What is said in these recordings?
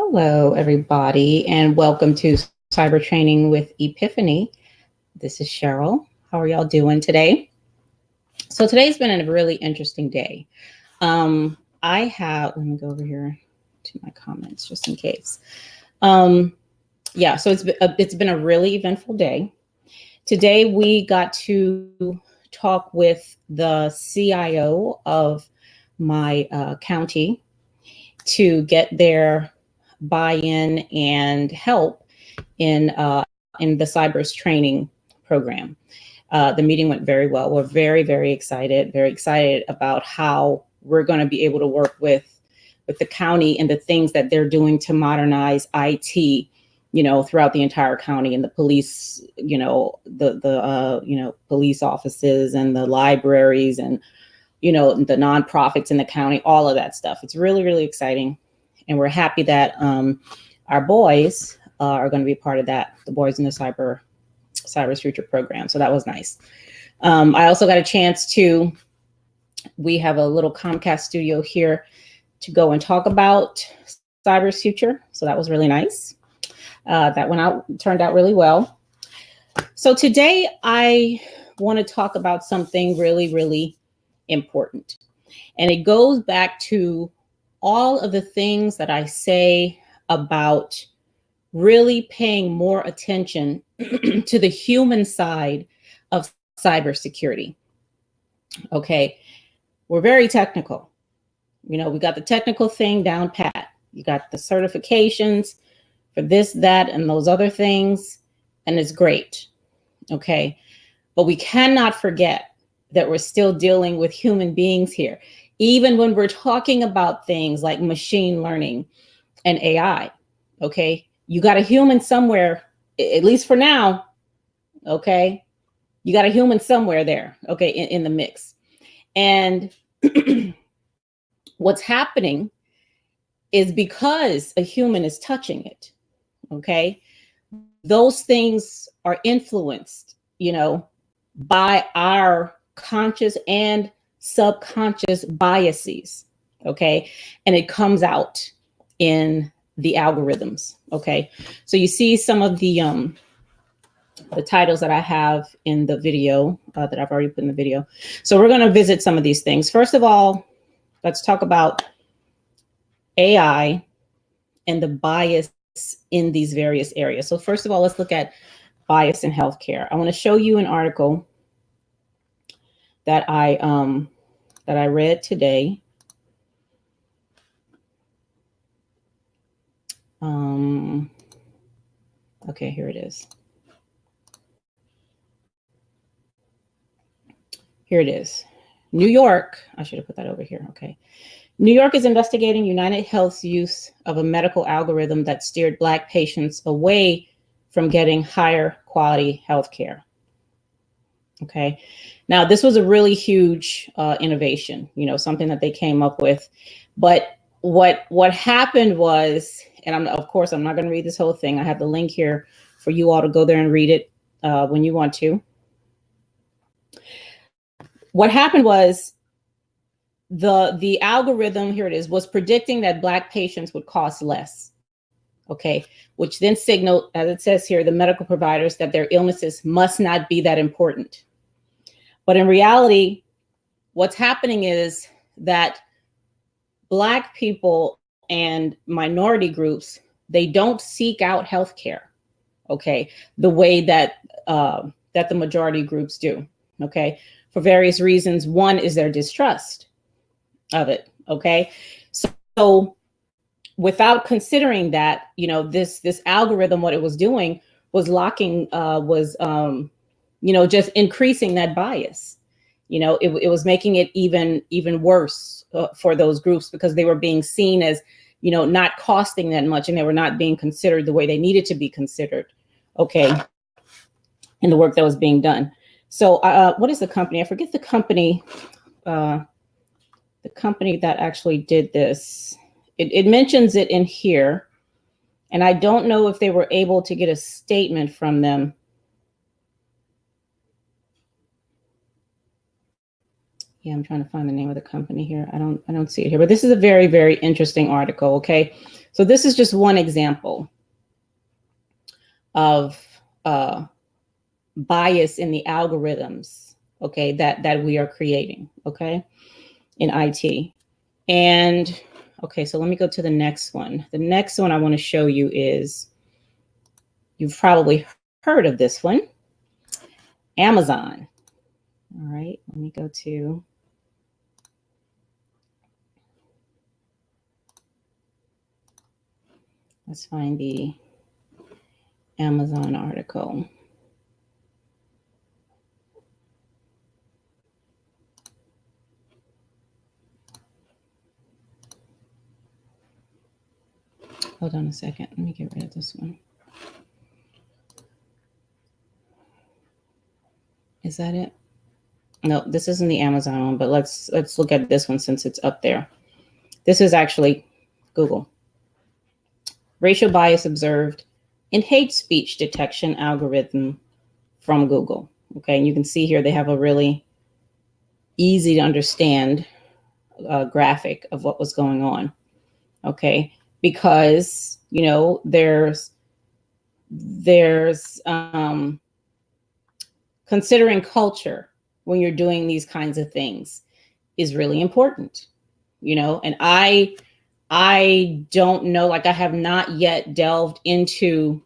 Hello, everybody, and welcome to Cyber Training with Epiphany. This is Cheryl. How are y'all doing today? So today's been a really interesting day. Let me go over here to my comments just in case. So it's been a really eventful day. Today we got to talk with the CIO of my county to get their buy-in and help in the cyber training program. The meeting went very well. We're very, very excited about how we're going to be able to work with the county and the things that they're doing to modernize IT, throughout the entire county, and the police, the police offices and the libraries and, the nonprofits in the county, all of that stuff. It's really, really exciting. And we're happy that our boys are going to be part of that, the boys in the Cyber Future program. So that was nice. I also got a chance we have a little Comcast studio here to go and talk about Cyber Future. So that was really nice. That turned out really well. So today I want to talk about something really, really important. And it goes back to all of the things that I say about really paying more attention to the human side of cybersecurity. Okay, we're very technical. We got the technical thing down pat. You got the certifications for this, that, and those other things, and it's great. Okay, but we cannot forget that we're still dealing with human beings here. Even when we're talking about things like machine learning and AI, okay, you got a human somewhere, at least for now, okay, you got a human somewhere there, okay, in the mix. And what's happening is because a human is touching it, okay, those things are influenced, by our conscious and subconscious biases, okay? And it comes out in the algorithms, okay? So you see some of the titles that I have in the video that I've already put in the video. So we're going to visit some of these things. First of all, let's talk about AI and the bias in these various areas. So first of all, let's look at bias in healthcare. I want to show you an article that I read today. Okay, here it is. Here it is. New York, I should have put that over here. Okay. New York is investigating United Health's use of a medical algorithm that steered Black patients away from getting higher quality health care. Okay. Now, this was a really huge innovation, something that they came up with. But what happened was, and of course, I'm not going to read this whole thing. I have the link here for you all to go there and read it when you want to. What happened was the algorithm, here it is, was predicting that Black patients would cost less. Okay, which then signaled, as it says here, the medical providers that their illnesses must not be that important. But in reality, what's happening is that Black people and minority groups, they don't seek out healthcare, okay, the way that the majority groups do, okay, for various reasons. One is their distrust of it, okay. So without considering that, this algorithm, what it was doing was just increasing that bias. It was making it even worse for those groups because they were being seen as, not costing that much, and they were not being considered the way they needed to be considered, okay, in the work that was being done. So what is the company? I forget the company. The company that actually did this. It mentions it in here, and I don't know if they were able to get a statement from them. Yeah, I'm trying to find the name of the company here. I don't see it here, but this is a very, very interesting article. Okay, so this is just one example of bias in the algorithms, okay, that we are creating, okay, in IT. And okay, so let me go to the next one. The next one I want to show you is, you've probably heard of this one, Amazon. All right, let me go to, let's find the Amazon article. Hold on a second. Let me get rid of this one. Is that it? No, this isn't the Amazon one, but let's look at this one since it's up there. This is actually Google. Racial bias observed in hate speech detection algorithm from Google. Okay, and you can see here they have a really easy to understand graphic of what was going on. Okay, because you know there's considering culture when you're doing these kinds of things is really important, you know, and I don't know, like I have not yet delved into,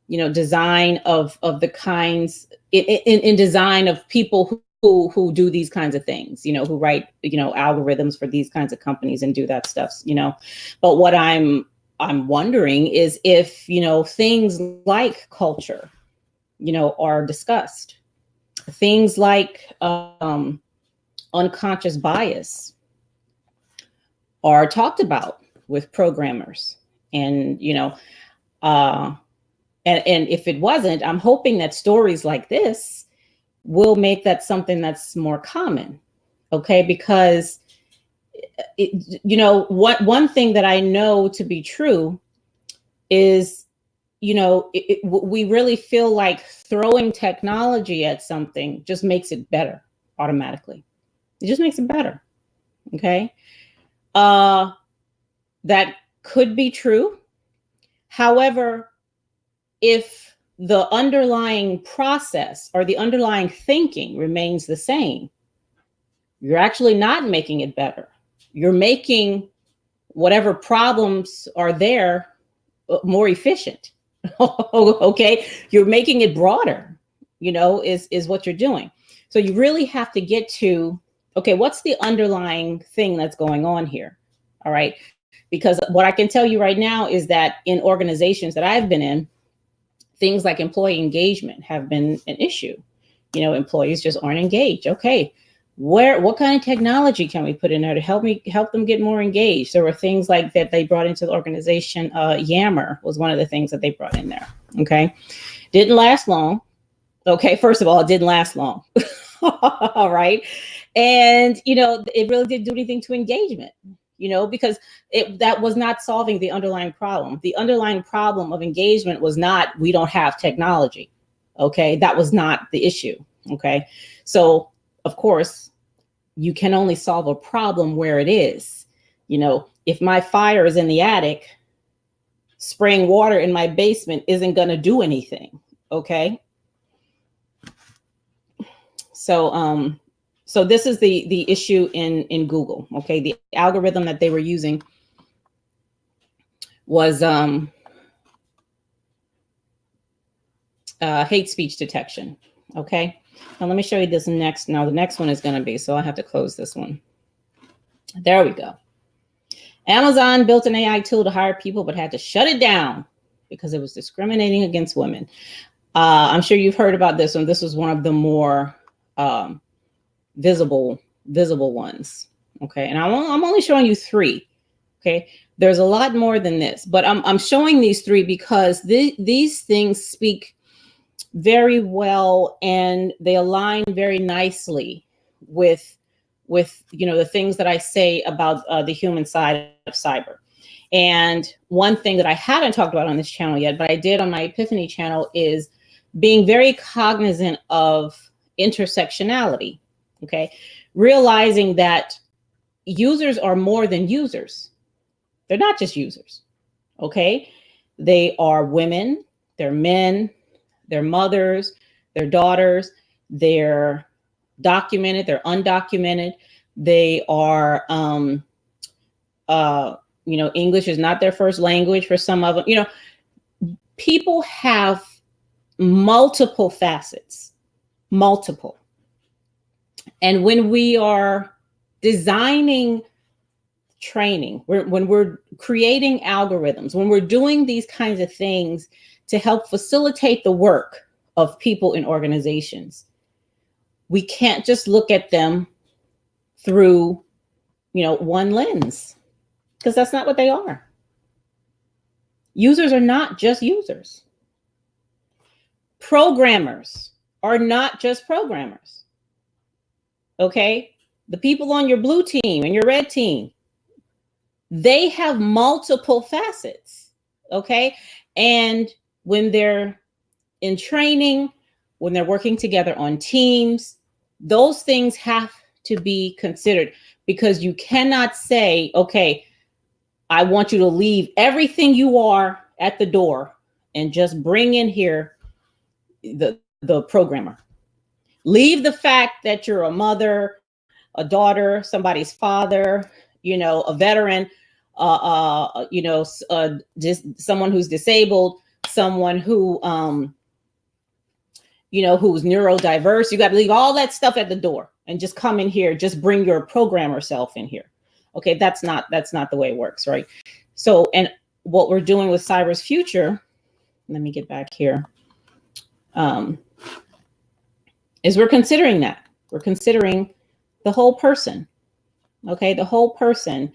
you know, design of the kinds in design of people who do these kinds of things, you know, who write, you know, algorithms for these kinds of companies and do that stuff, you know. But what I'm wondering is if, you know, things like culture, you know, are discussed. Things like unconscious bias are talked about with programmers, and you know, and if it wasn't, I'm hoping that stories like this will make that something that's more common. Okay, because you know, one thing that I know to be true is, you know, we really feel like throwing technology at something just makes it better automatically. It just makes it better. Okay. That could be true. However, if the underlying process or the underlying thinking remains the same, you're actually not making it better. You're making whatever problems are there more efficient. Okay, you're making it broader, you know, is what you're doing. So you really have to get to, okay, what's the underlying thing that's going on here? All right, because what I can tell you right now is that in organizations that I've been in, things like employee engagement have been an issue. You know, employees just aren't engaged. Okay, what kind of technology can we put in there to help them get more engaged? There were things like that they brought into the organization. Yammer was one of the things that they brought in there. Okay, didn't last long. Okay, first of all, it didn't last long. All right, and you know, it really didn't do anything to engagement. You know, because that was not solving the underlying problem. The underlying problem of engagement was not, we don't have technology. Okay, that was not the issue. Okay, so of course, you can only solve a problem where it is. You know, if my fire is in the attic, spraying water in my basement isn't going to do anything. Okay. So this is the issue in Google. Okay, the algorithm that they were using was hate speech detection. Okay, now let me show you this next. Now the next one is going to be, so I have to close this one. There we go. Amazon built an AI tool to hire people, but had to shut it down because it was discriminating against women. I'm sure you've heard about this one. This was one of the more visible ones. Okay, and I'm only showing you 3. Okay, there's a lot more than this, but I'm showing these 3 because these things speak very well and they align very nicely with you know, the things that I say about the human side of cyber. And one thing that I haven't talked about on this channel yet, but I did on my Epiphany channel, is being very cognizant of intersectionality. Okay. Realizing that users are more than users. They're not just users. Okay. They are women, they're men, they're mothers, they're daughters, they're documented, they're undocumented. They are, English is not their first language for some of them. People have multiple facets, multiple. And when we are designing training, when we're creating algorithms, when we're doing these kinds of things to help facilitate the work of people in organizations, we can't just look at them through, one lens, because that's not what they are. Users are not just users. Programmers are not just programmers. Okay? The people on your blue team and your red team, they have multiple facets. Okay? And when they're in training, when they're working together on teams, those things have to be considered, because you cannot say, okay, I want you to leave everything you are at the door and just bring in here the programmer. Leave the fact that you're a mother, a daughter, somebody's father, a veteran, just someone who's disabled, someone who, who's neurodiverse. You got to leave all that stuff at the door and just come in here. Just bring your programmer self in here. Okay, that's not the way it works, right? So, and what we're doing with Cyber's Future, let me get back here, is we're considering that. We're considering the whole person, okay? The whole person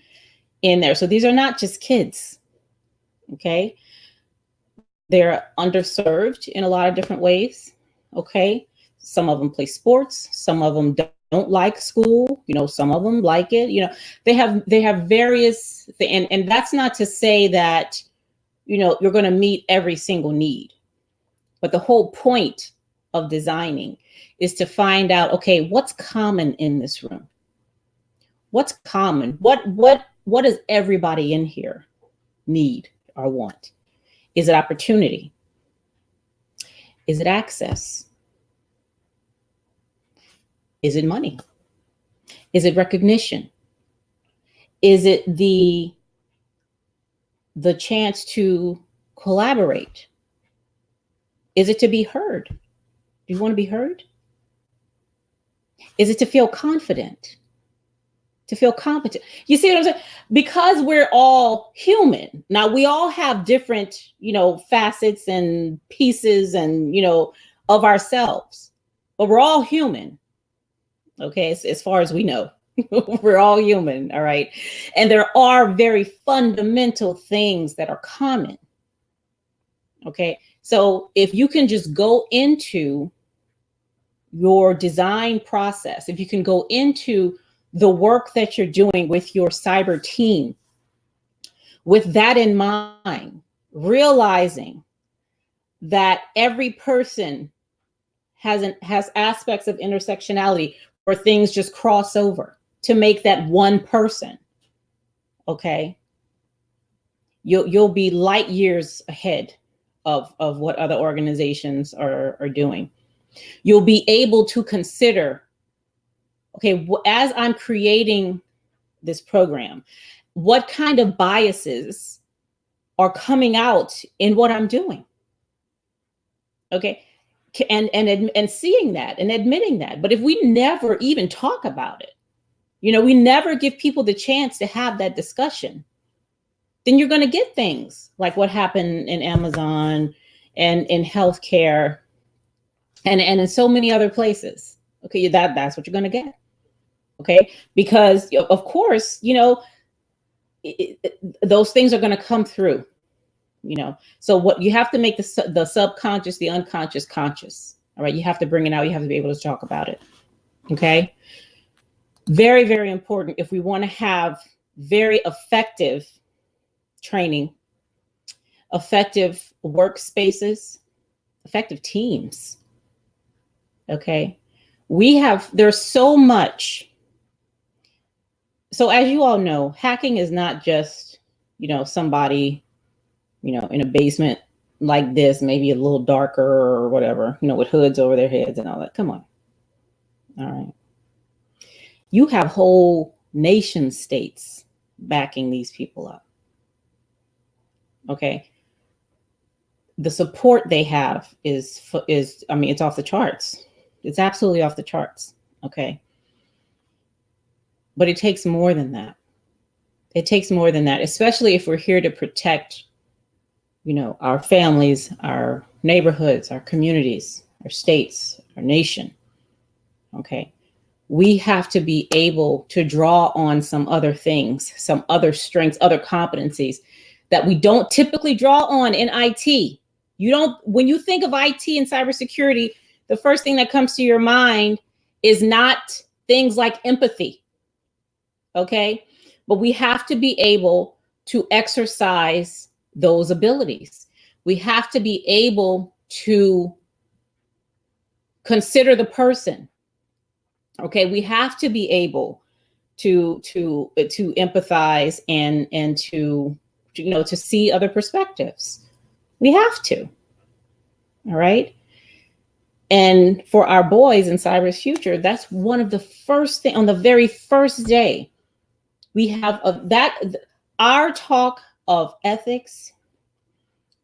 in there. So these are not just kids, okay? They're underserved in a lot of different ways, okay? Some of them play sports. Some of them don't like school. Some of them like it. They have various, and that's not to say that, you're going to meet every single need. But the whole point of designing is to find out, okay, what's common in this room? What's common? What does everybody in here need or want? Is it opportunity? Is it access? Is it money? Is it recognition? Is it the chance to collaborate? Is it to be heard? Do you want to be heard? Is it to feel confident? To feel competent? You see what I'm saying? Because we're all human. Now, we all have different, facets and pieces and, of ourselves, but we're all human. Okay, as far as we know, we're all human, all right? And there are very fundamental things that are common. Okay, so if you can just go into your design process, if you can go into the work that you're doing with your cyber team, with that in mind, realizing that every person has aspects of intersectionality where things just cross over to make that one person. Okay, you'll be light years ahead of what other organizations are doing. You'll be able to consider, okay, as I'm creating this program, what kind of biases are coming out in what I'm doing? Okay, and seeing that and admitting that. But if we never even talk about it, we never give people the chance to have that discussion, then you're going to get things like what happened in Amazon and in healthcare and in so many other places. Okay, that's what you're going to get. Okay, because of course, those things are going to come through. So what you have to make the subconscious, the unconscious conscious. All right, you have to bring it out. You have to be able to talk about it. Okay, very, very important if we want to have very effective training, effective workspaces, effective teams. Okay, there's so much. So as you all know, hacking is not just, somebody, in a basement like this, maybe a little darker or whatever, with hoods over their heads and all that. Come on. All right. You have whole nation states backing these people up. Okay. The support they have is, it's off the charts. It's absolutely off the charts. Okay. But it takes more than that. It takes more than that, especially if we're here to protect, our families, our neighborhoods, our communities, our states, our nation. Okay. We have to be able to draw on some other things, some other strengths, other competencies that we don't typically draw on in IT. When you think of IT and cybersecurity, the first thing that comes to your mind is not things like empathy. Okay. But we have to be able to exercise those abilities. We have to be able to consider the person. Okay. We have to be able to empathize and to see other perspectives. We have to. All right. And for our boys in Cyber's Future, that's one of the first things on the very first day. We have our talk of ethics,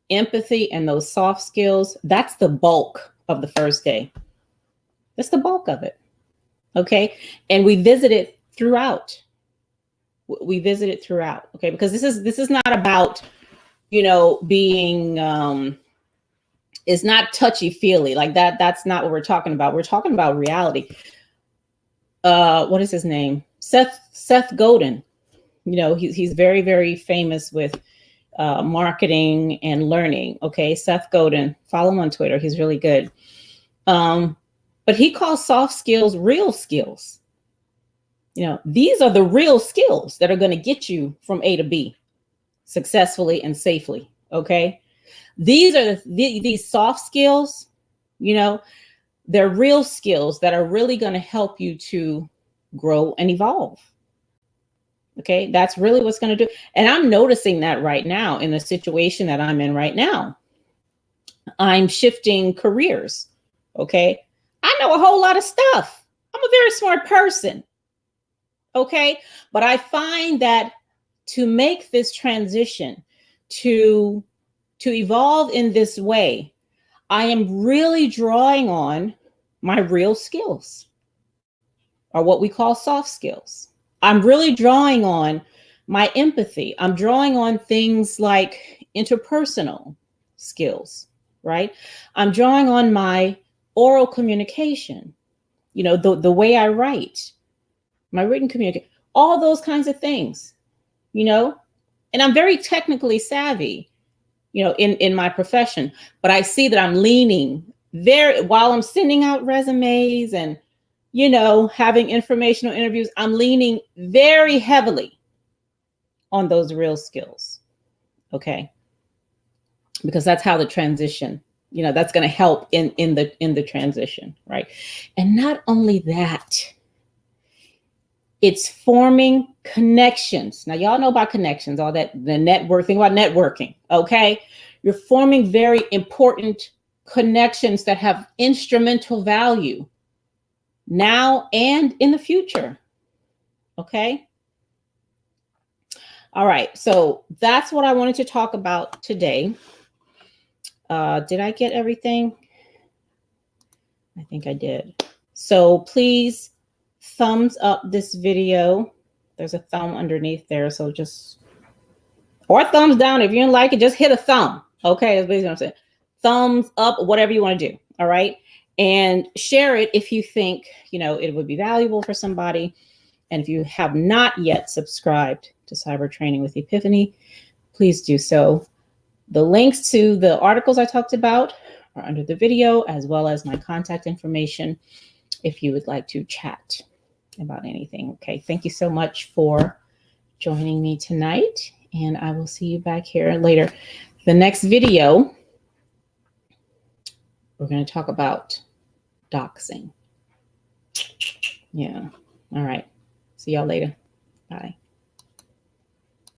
empathy, and those soft skills. That's the bulk of the first day. That's the bulk of it. Okay. And we visit it throughout. Okay. Because this is not about, being, it's not touchy feely like that. That's not what we're talking about. We're talking about reality. What is his name? Seth Godin. He's very, very famous with marketing and learning. Okay, Seth Godin. Follow him on Twitter. He's really good. But he calls soft skills real skills. These are the real skills that are going to get you from A to B successfully and safely. Okay, these are these soft skills. They're real skills that are really going to help you to grow and evolve. Okay, that's really what's going to do. And I'm noticing that right now in the situation that I'm in right now. I'm shifting careers. Okay, I know a whole lot of stuff. I'm a very smart person. Okay, but I find that to make this transition, to evolve in this way, I am really drawing on my real skills, or what we call soft skills. I'm really drawing on my empathy. I'm drawing on things like interpersonal skills, right? I'm drawing on my oral communication, the way I write, my written communication, all those kinds of things, and I'm very technically savvy, in my profession, but I see that I'm leaning while I'm sending out resumes and, having informational interviews, I'm leaning very heavily on those real skills. Okay. Because that's how the transition, that's going to help in the transition. Right. And not only that, it's forming connections. Now, y'all know about connections, all that, the network thing about networking. Okay. You're forming very important connections that have instrumental value now and in the future. Okay. All right. So that's what I wanted to talk about today. Did I get everything? I think I did. So please thumbs up this video. There's a thumb underneath there. So or thumbs down. If you didn't like it, just hit a thumb. Okay. That's basically what I'm saying. Thumbs up, whatever you want to do. All right. And share it if you think, it would be valuable for somebody. And if you have not yet subscribed to Cyber Training with Epiphany, please do so. The links to the articles I talked about are under the video, as well as my contact information if you would like to chat about anything. Okay, thank you so much for joining me tonight, and I will see you back here later. The next video, we're going to talk about doxing. Yeah. All right. See y'all later. Bye.